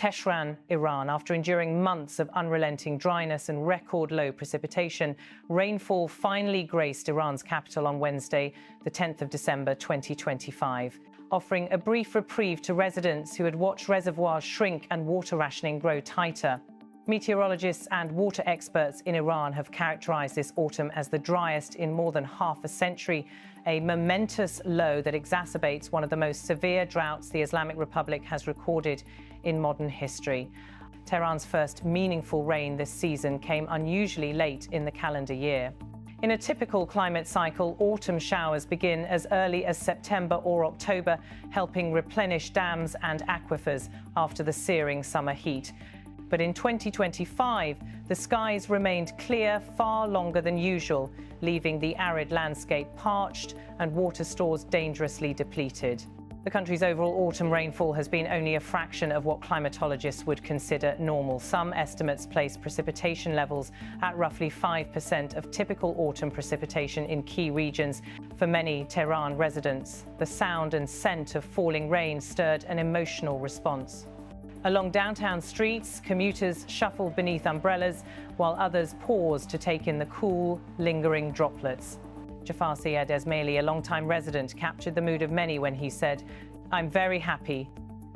Tehran, Iran. After enduring months of unrelenting dryness and record low precipitation, rainfall finally graced Iran's capital on Wednesday, the 10th of December 2025, offering a brief reprieve to residents who had watched reservoirs shrink and water rationing grow tighter. Meteorologists and water experts in Iran have characterized this autumn as the driest in more than half a century, a momentous low that exacerbates one of the most severe droughts the Islamic Republic has recorded in modern history. Tehran's first meaningful rain this season came unusually late in the calendar year. In a typical climate cycle, autumn showers begin as early as September or October, helping replenish dams and aquifers after the searing summer heat. But in 2025, the skies remained clear far longer than usual, leaving the arid landscape parched and water stores dangerously depleted. The country's overall autumn rainfall has been only a fraction of what climatologists would consider normal. Some estimates place precipitation levels at roughly 5% of typical autumn precipitation in key regions. For many Tehran residents, the sound and scent of falling rain stirred an emotional response. Along downtown streets, commuters shuffled beneath umbrellas, while others paused to take in the cool, lingering droplets. Jafar Syed Esmaili, a longtime resident, captured the mood of many when he said, "I'm very happy.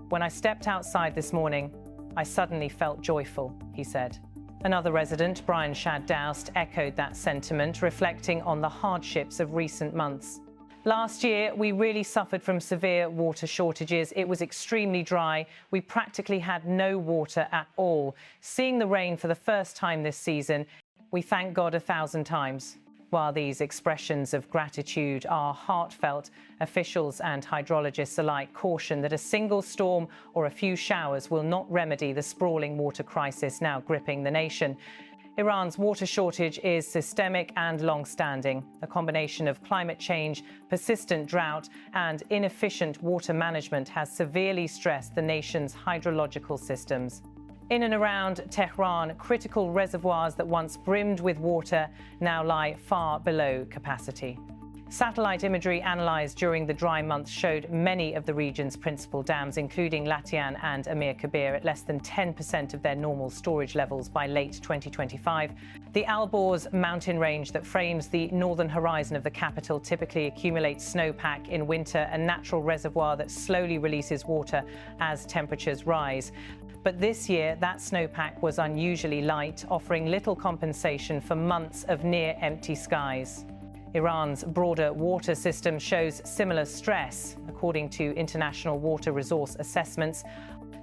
When I stepped outside this morning, I suddenly felt joyful," he said. Another resident, Brian Shad-Doust, echoed that sentiment, reflecting on the hardships of recent months. "Last year, we really suffered from severe water shortages. It was extremely dry. We practically had no water at all. Seeing the rain for the first time this season, we thank God 1,000 times." While these expressions of gratitude are heartfelt, officials and hydrologists alike caution that a single storm or a few showers will not remedy the sprawling water crisis now gripping the nation. Iran's water shortage is systemic and long-standing. A combination of climate change, persistent drought, and inefficient water management has severely stressed the nation's hydrological systems. In and around Tehran, critical reservoirs that once brimmed with water now lie far below capacity. Satellite imagery analysed during the dry months showed many of the region's principal dams, including Latian and Amir Kabir, at less than 10% of their normal storage levels by late 2025. The Alborz mountain range that frames the northern horizon of the capital typically accumulates snowpack in winter, a natural reservoir that slowly releases water as temperatures rise. But this year, that snowpack was unusually light, offering little compensation for months of near-empty skies. Iran's broader water system shows similar stress. According to international water resource assessments,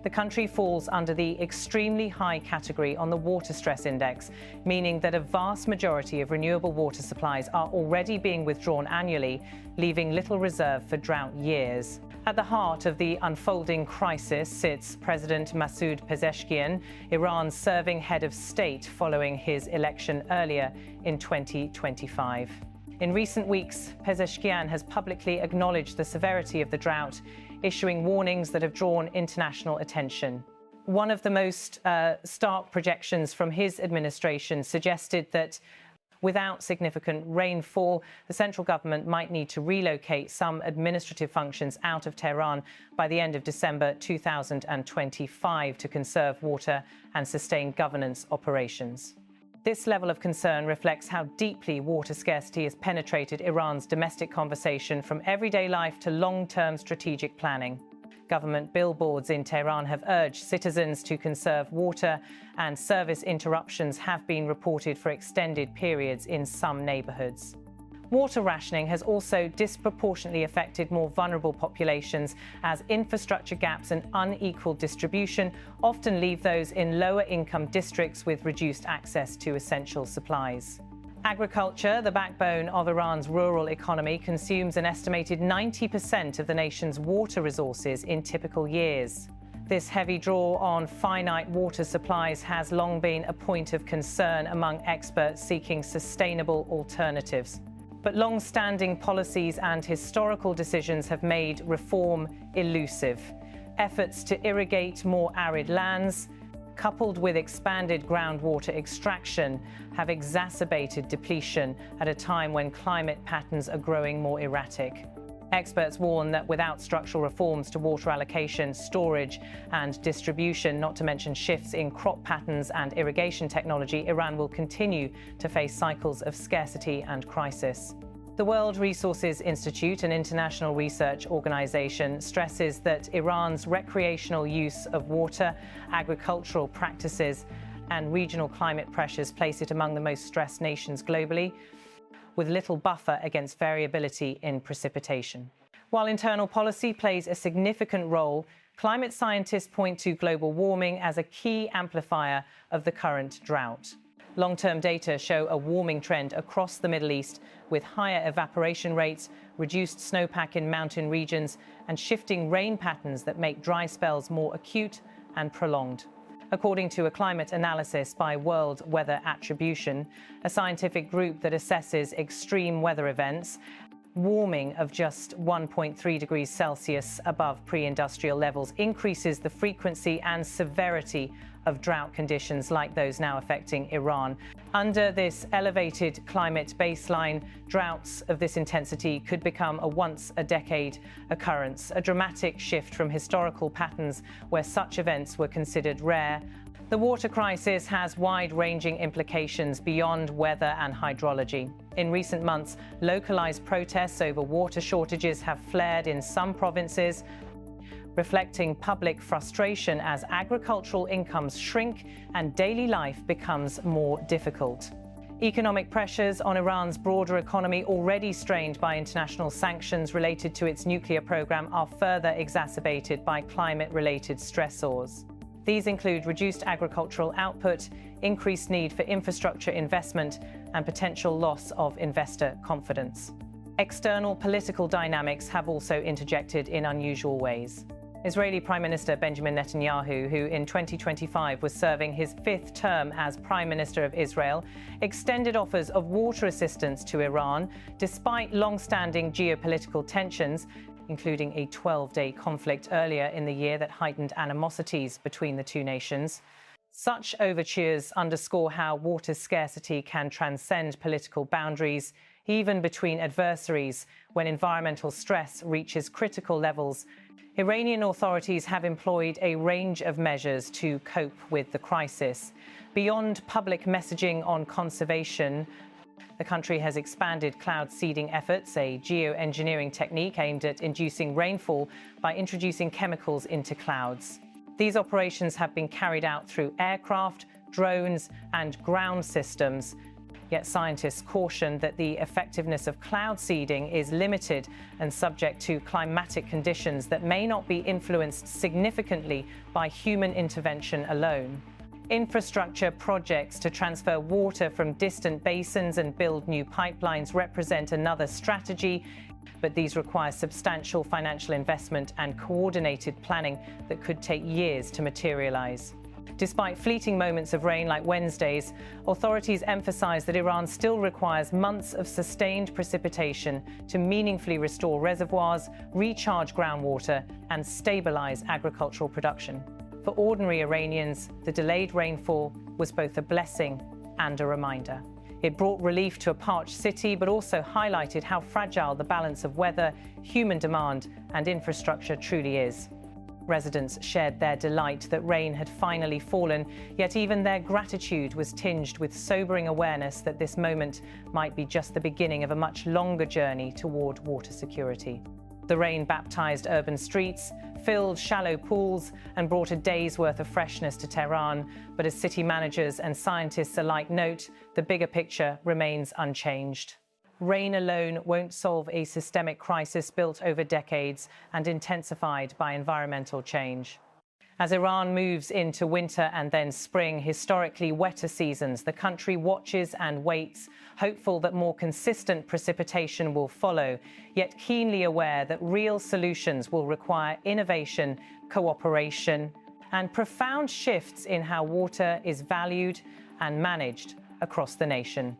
the country falls under the extremely high category on the Water Stress Index, meaning that a vast majority of renewable water supplies are already being withdrawn annually, leaving little reserve for drought years. At the heart of the unfolding crisis sits President Masoud Pezeshkian, Iran's serving head of state following his election earlier in 2025. In recent weeks, Pezeshkian has publicly acknowledged the severity of the drought, issuing warnings that have drawn international attention. One of the most stark projections from his administration suggested that without significant rainfall, the central government might need to relocate some administrative functions out of Tehran by the end of December 2025 to conserve water and sustain governance operations. This level of concern reflects how deeply water scarcity has penetrated Iran's domestic conversation, from everyday life to long-term strategic planning. Government billboards in Tehran have urged citizens to conserve water, and service interruptions have been reported for extended periods in some neighborhoods. Water rationing has also disproportionately affected more vulnerable populations, as infrastructure gaps and unequal distribution often leave those in lower-income districts with reduced access to essential supplies. Agriculture, the backbone of Iran's rural economy, consumes an estimated 90% of the nation's water resources in typical years. This heavy draw on finite water supplies has long been a point of concern among experts seeking sustainable alternatives. But long-standing policies and historical decisions have made reform elusive. Efforts to irrigate more arid lands, coupled with expanded groundwater extraction, have exacerbated depletion at a time when climate patterns are growing more erratic. Experts warn that without structural reforms to water allocation, storage and distribution, not to mention shifts in crop patterns and irrigation technology, Iran will continue to face cycles of scarcity and crisis. The World Resources Institute, an international research organization, stresses that Iran's recreational use of water, agricultural practices, and regional climate pressures place it among the most stressed nations globally, with little buffer against variability in precipitation. While internal policy plays a significant role, climate scientists point to global warming as a key amplifier of the current drought. Long-term data show a warming trend across the Middle East, with higher evaporation rates, reduced snowpack in mountain regions, and shifting rain patterns that make dry spells more acute and prolonged. According to a climate analysis by World Weather Attribution, a scientific group that assesses extreme weather events, warming of just 1.3 degrees Celsius above pre-industrial levels increases the frequency and severity of drought conditions like those now affecting Iran. Under this elevated climate baseline, droughts of this intensity could become a once-a-decade occurrence, a dramatic shift from historical patterns where such events were considered rare. The water crisis has wide-ranging implications beyond weather and hydrology. In recent months, localized protests over water shortages have flared in some provinces, reflecting public frustration as agricultural incomes shrink and daily life becomes more difficult. Economic pressures on Iran's broader economy, already strained by international sanctions related to its nuclear program, are further exacerbated by climate-related stressors. These include reduced agricultural output, increased need for infrastructure investment, and potential loss of investor confidence. External political dynamics have also interjected in unusual ways. Israeli Prime Minister Benjamin Netanyahu, who in 2025 was serving his fifth term as Prime Minister of Israel, extended offers of water assistance to Iran, despite long-standing geopolitical tensions, including a 12-day conflict earlier in the year that heightened animosities between the two nations. Such overtures underscore how water scarcity can transcend political boundaries, even between adversaries, when environmental stress reaches critical levels. Iranian authorities have employed a range of measures to cope with the crisis. Beyond public messaging on conservation, the country has expanded cloud seeding efforts, a geoengineering technique aimed at inducing rainfall by introducing chemicals into clouds. These operations have been carried out through aircraft, drones, and ground systems. Yet scientists caution that the effectiveness of cloud seeding is limited and subject to climatic conditions that may not be influenced significantly by human intervention alone. Infrastructure projects to transfer water from distant basins and build new pipelines represent another strategy, but these require substantial financial investment and coordinated planning that could take years to materialize. Despite fleeting moments of rain like Wednesday's, authorities emphasize that Iran still requires months of sustained precipitation to meaningfully restore reservoirs, recharge groundwater, and stabilize agricultural production. For ordinary Iranians, the delayed rainfall was both a blessing and a reminder. It brought relief to a parched city, but also highlighted how fragile the balance of weather, human demand, and infrastructure truly is. Residents shared their delight that rain had finally fallen, yet even their gratitude was tinged with sobering awareness that this moment might be just the beginning of a much longer journey toward water security. The rain baptized urban streets, filled shallow pools, and brought a day's worth of freshness to Tehran. But as city managers and scientists alike note, the bigger picture remains unchanged. Rain alone won't solve a systemic crisis built over decades and intensified by environmental change. As Iran moves into winter and then spring, historically wetter seasons, the country watches and waits, hopeful that more consistent precipitation will follow, yet keenly aware that real solutions will require innovation, cooperation, and profound shifts in how water is valued and managed across the nation.